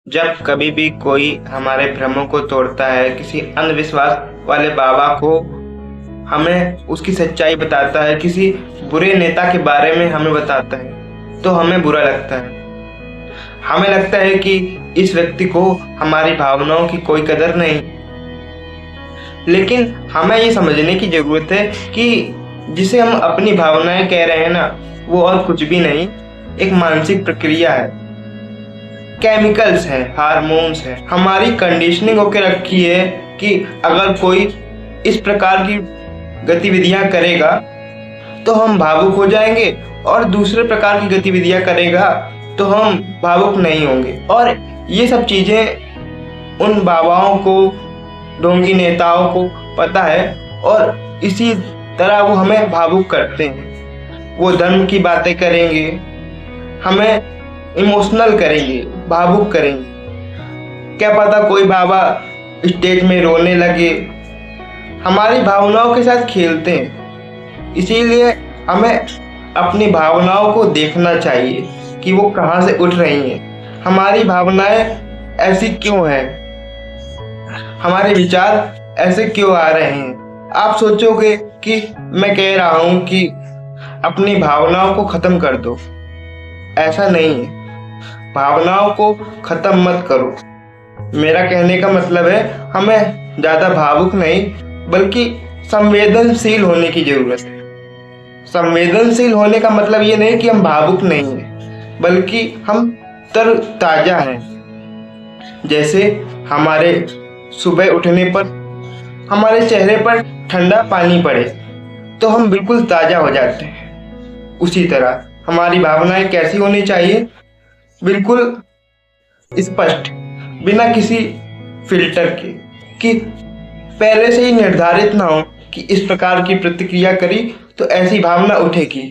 जब कभी भी कोई हमारे भ्रमों को तोड़ता है, किसी अंधविश्वास वाले बाबा को हमें उसकी सच्चाई बताता है, किसी बुरे नेता के बारे में हमें बताता है, तो हमें बुरा लगता है। हमें लगता है कि इस व्यक्ति को हमारी भावनाओं की कोई कदर नहीं। लेकिन हमें ये समझने की जरूरत है कि जिसे हम अपनी भावनाएं कह रहे हैं ना, वो और कुछ भी नहीं, एक मानसिक प्रक्रिया है, केमिकल्स है, हार्मोन्स है। हमारी कंडीशनिंग होकर रखी है कि अगर कोई इस प्रकार की गतिविधियां करेगा तो हम भावुक हो जाएंगे, और दूसरे प्रकार की गतिविधियां करेगा तो हम भावुक नहीं होंगे। और ये सब चीजें उन बाबाओं को, ढोंगी नेताओं को पता है, और इसी तरह वो हमें भावुक करते हैं। वो धर्म की बातें करेंगे, हमें इमोशनल करेंगे, भावुक करेंगे। क्या पता कोई बाबा स्टेज में रोने लगे, हमारी भावनाओं के साथ खेलते हैं। इसीलिए हमें अपनी भावनाओं को देखना चाहिए कि वो कहाँ से उठ रही हैं, हमारी भावनाएं ऐसी क्यों हैं, हमारे विचार ऐसे क्यों आ रहे हैं। आप सोचोगे कि मैं कह रहा हूं कि अपनी भावनाओं को खत्म कर दो, ऐसा नहीं है। भावनाओं को खत्म मत करो। मेरा कहने का मतलब है हमें ज्यादा भावुक नहीं बल्कि संवेदनशील होने की जरूरत है। संवेदनशील होने का मतलब ये नहीं कि हम भावुक नहीं हैं, बल्कि हम तरोताजा हैं। जैसे हमारे सुबह उठने पर हमारे चेहरे पर ठंडा पानी पड़े तो हम बिल्कुल ताजा हो जाते हैं। उसी तरह हमारी भावनाएं कैसी होनी चाहिए, बिल्कुल स्पष्ट, बिना किसी फिल्टर के, कि पहले से ही निर्धारित ना हो कि इस प्रकार की प्रतिक्रिया करी तो ऐसी भावना उठेगी।